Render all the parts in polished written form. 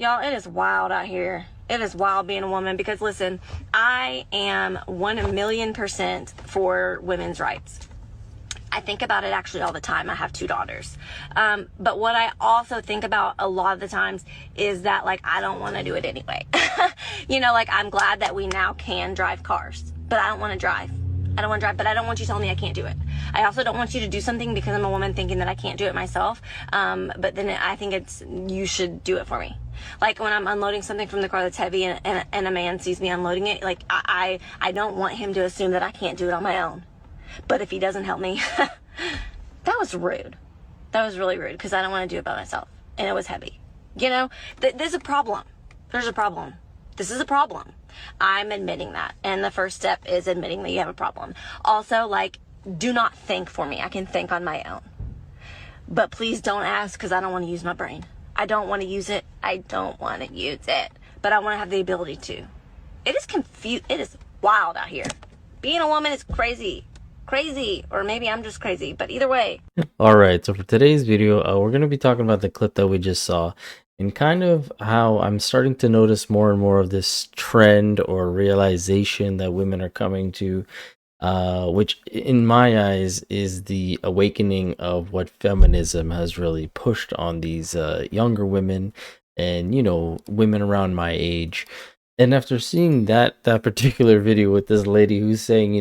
Y'all, it is wild out here. It is wild being a woman because listen, I am 1,000,000% for women's rights. I think about it actually all the time. I have 2 daughters. But what I also think about a lot of the times is that, like, I don't want to do it anyway. Like, I'm glad that we now can drive cars, but I don't want to drive. I don't want to drive, but I don't want you telling me I can't do it. I also don't want you to do something because I'm a woman thinking that I can't do it myself. But then I think you should do it for me. Like when I'm unloading something from the car that's heavy and a man sees me unloading it, like I don't want him to assume that I can't do it on my own. But if he doesn't help me, that was rude. That was really rude because I don't want to do it by myself. And it was heavy. There's a problem. There's a problem. This is a problem. I'm admitting that. And the first step is admitting that you have a problem. Also, like, do not think for me. I can think on my own. But please don't ask because I don't want to use my brain. I don't want to use it. I don't want to use it. But I want to have the ability to. It is wild out here. Being a woman is crazy. Crazy. Or maybe I'm just crazy. But either way. Alright, so for today's video, we're going to be talking about the clip that we just saw. And kind of how I'm starting to notice more and more of this trend or realization that women are coming to, which in my eyes is the awakening of what feminism has really pushed on these younger women and, women around my age. And after seeing that particular video with this lady who's saying,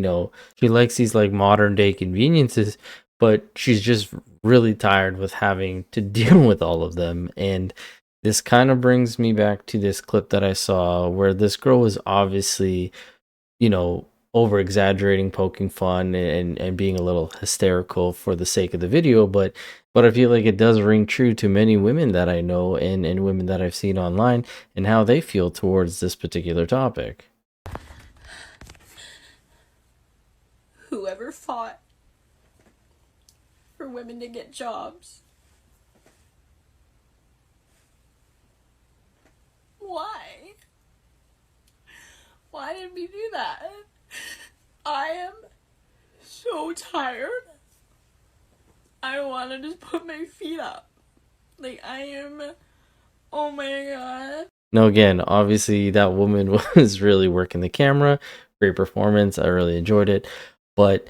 she likes these like modern day conveniences, but she's just really tired with having to deal with all of them. And this kind of brings me back to this clip that I saw where this girl was obviously, over exaggerating, poking fun and being a little hysterical for the sake of the video. But I feel like it does ring true to many women that I know and women that I've seen online and how they feel towards this particular topic. Whoever fought for women to get jobs, why? Why did we do that? I am so tired. I want to just put my feet up. Like, oh my god. Now, again, obviously that woman was really working the camera. Great performance. I really enjoyed it. But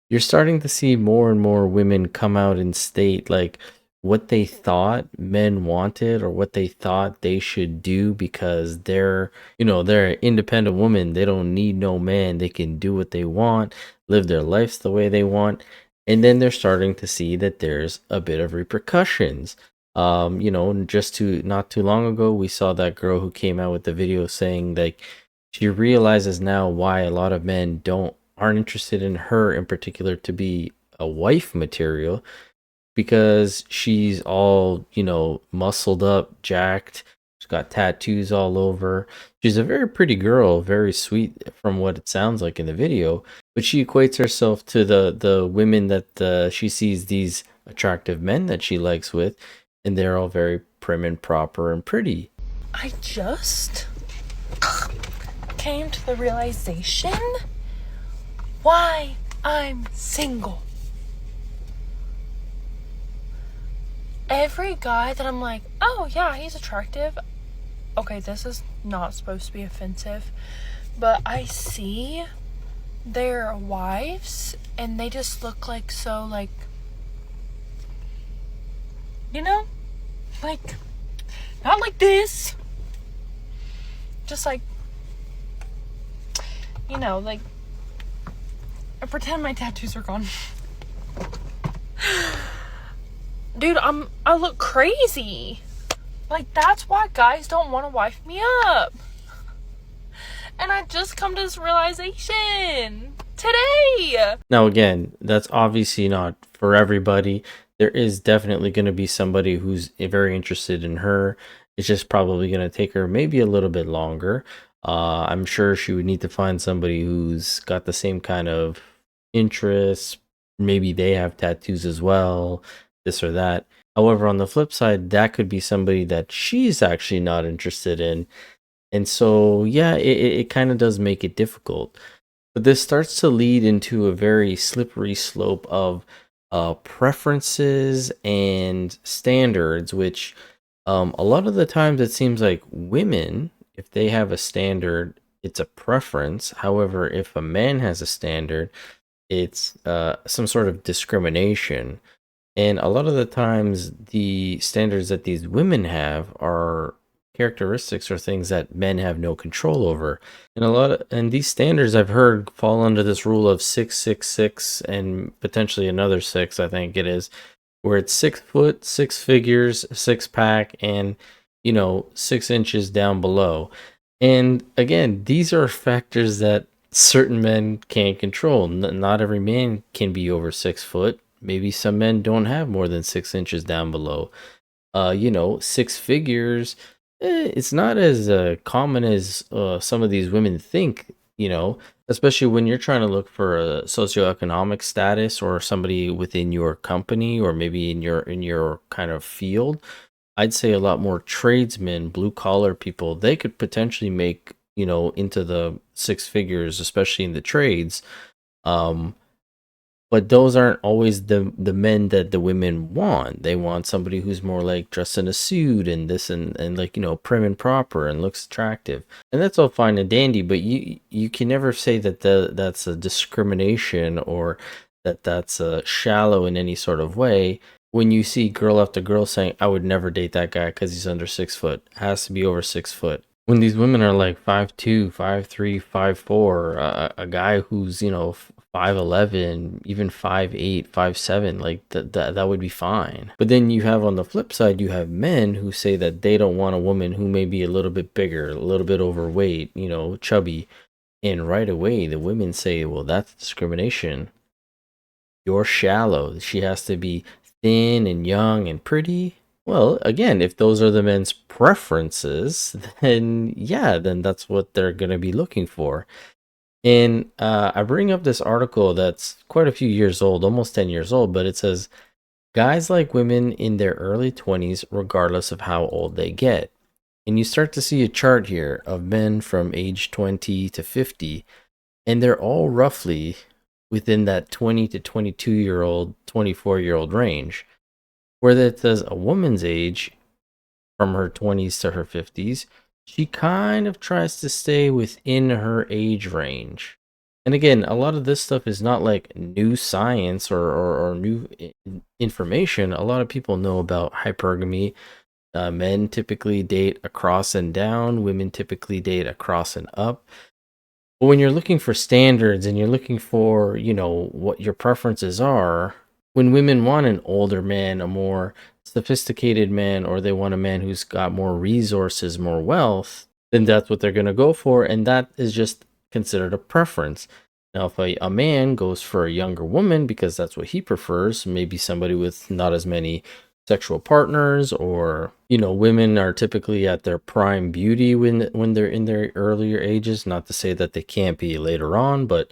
you're starting to see more and more women come out and state like what they thought men wanted or what they thought they should do because they're an independent woman. They don't need no man. They can do what they want, live their lives the way they want. And then they're starting to see that there's a bit of repercussions. Just not too long ago, we saw that girl who came out with the video saying like she realizes now why a lot of men aren't interested in her in particular to be a wife material, because she's all, muscled up, jacked. She's got tattoos all over. She's a very pretty girl, very sweet from what it sounds like in the video. But she equates herself to the women that she sees these attractive men that she likes with, and they're all very prim and proper and pretty. I just came to the realization why I'm single. Every guy that I'm like, oh yeah, he's attractive. Okay, this is not supposed to be offensive, but I see their wives and they just look like so like, like not like this. Just like, like I pretend my tattoos are gone. Dude, I look crazy. Like, that's why guys don't want to wife me up. And I just come to this realization today. Now, again, that's obviously not for everybody. There is definitely going to be somebody who's very interested in her. It's just probably going to take her maybe a little bit longer. I'm sure she would need to find somebody who's got the same kind of interests. Maybe they have tattoos as well, this or that. However, on the flip side, that could be somebody that she's actually not interested in. And so, yeah, it kind of does make it difficult. But this starts to lead into a very slippery slope of preferences and standards, which A lot of the times it seems like women, if they have a standard, it's a preference. However, if a man has a standard, it's some sort of discrimination. And a lot of the times, the standards that these women have are characteristics or things that men have no control over. And these standards I've heard fall under this rule of 666 and potentially another six, I think it is, where it's 6 foot, six figures, six pack, and 6 inches down below. And again, these are factors that certain men can't control. Not every man can be over 6 foot. Maybe some men don't have more than 6 inches down below. Six figures, it's not as common as some of these women think, especially when you're trying to look for a socioeconomic status or somebody within your company or maybe in your kind of field. I'd say a lot more tradesmen, blue collar people, they could potentially make, into the six figures, especially in the trades. But those aren't always the men that the women want. They want somebody who's more like dressed in a suit and this and like, prim and proper and looks attractive. And that's all fine and dandy, but you can never say that that's a discrimination or that's shallow in any sort of way. When you see girl after girl saying, I would never date that guy because he's under 6 foot, has to be over 6 foot. When these women are like 5'2", 5'3", 5'4", a guy who's 5'11", even 5'8", 5'7", like that would be fine. But then you have on the flip side, you have men who say that they don't want a woman who may be a little bit bigger, a little bit overweight, chubby. And right away, the women say, well, that's discrimination. You're shallow. She has to be thin and young and pretty. Well, again, if those are the men's preferences, then that's what they're going to be looking for. And I bring up this article that's quite a few years old, almost 10 years old, but it says, guys like women in their early 20s, regardless of how old they get. And you start to see a chart here of men from age 20 to 50, and they're all roughly within that 20 to 22-year-old, 24-year-old range, where it says a woman's age from her 20s to her 50s, she kind of tries to stay within her age range. And again, a lot of this stuff is not like new science or new information. A lot of people know about hypergamy. Men typically date across and down. Women typically date across and up. But when you're looking for standards and you're looking for, what your preferences are, when women want an older man, a more sophisticated man, or they want a man who's got more resources, more wealth, then that's what they're going to go for. And that is just considered a preference. Now, if a man goes for a younger woman because that's what he prefers, maybe somebody with not as many sexual partners, or women are typically at their prime beauty when they're in their earlier ages. Not to say that they can't be later on, but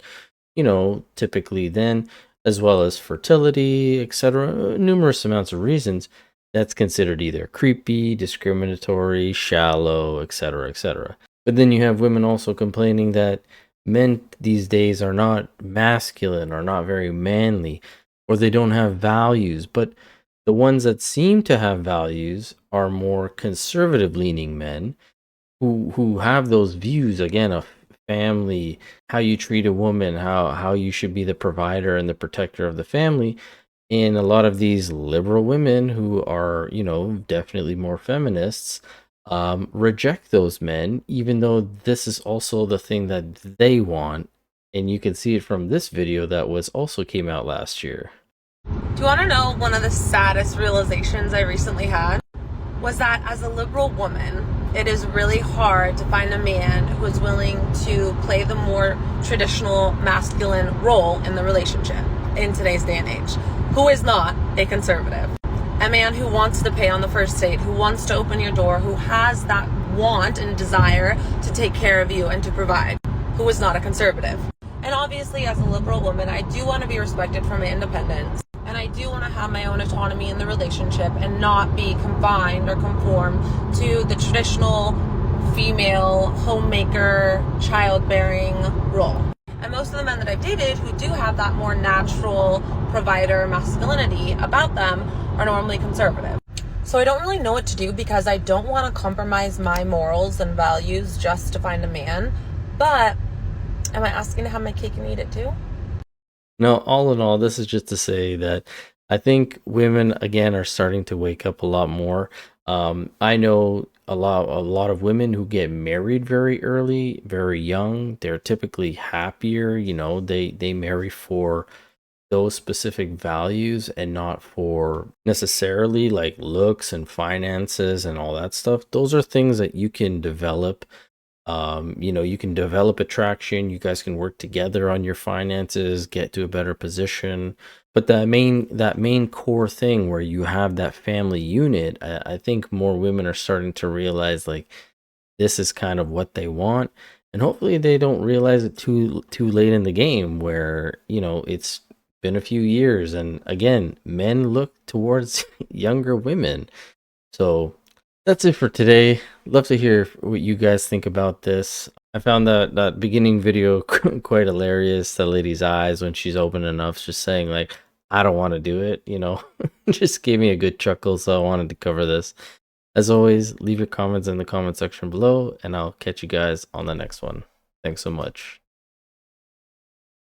typically then, as well as fertility, etc., numerous amounts of reasons, that's considered either creepy, discriminatory, shallow, etc., etc. But then you have women also complaining that men these days are not masculine, are not very manly, or they don't have values. But the ones that seem to have values are more conservative-leaning men who have those views, again, of family, how you treat a woman, how you should be the provider and the protector of the family. And a lot of these liberal women who are, definitely more feminists, reject those men, even though this is also the thing that they want. And you can see it from this video that also came out last year. Do you want to know one of the saddest realizations I recently had? Was that as a liberal woman, it is really hard to find a man who is willing to play the more traditional masculine role in the relationship in today's day and age, who is not a conservative. A man who wants to pay on the first date, who wants to open your door, who has that want and desire to take care of you and to provide, who is not a conservative. And obviously, as a liberal woman, I do want to be respected for my independence. And I do want to have my own autonomy in the relationship and not be confined or conform to the traditional female homemaker, childbearing role. And most of the men that I've dated who do have that more natural provider masculinity about them are normally conservative. So I don't really know what to do because I don't want to compromise my morals and values just to find a man. But am I asking to have my cake and eat it too? No, all in all, this is just to say that I think women again are starting to wake up a lot more. I know a lot of women who get married very early, very young. They're typically happier, they marry for those specific values and not for necessarily like looks and finances and all that stuff. Those are things that you can develop. You can develop attraction. You guys can work together on your finances, get to a better position. But that main core thing where you have that family unit, I think more women are starting to realize like this is kind of what they want. And hopefully they don't realize it too late in the game where, it's been a few years and again, men look towards younger women. So that's it for today. Love to hear what you guys think about this. I found that beginning video quite hilarious. The lady's eyes when she's opening up, just saying like, "I don't want to do it," just gave me a good chuckle. So I wanted to cover this. As always, leave your comments in the comment section below, and I'll catch you guys on the next one. Thanks so much.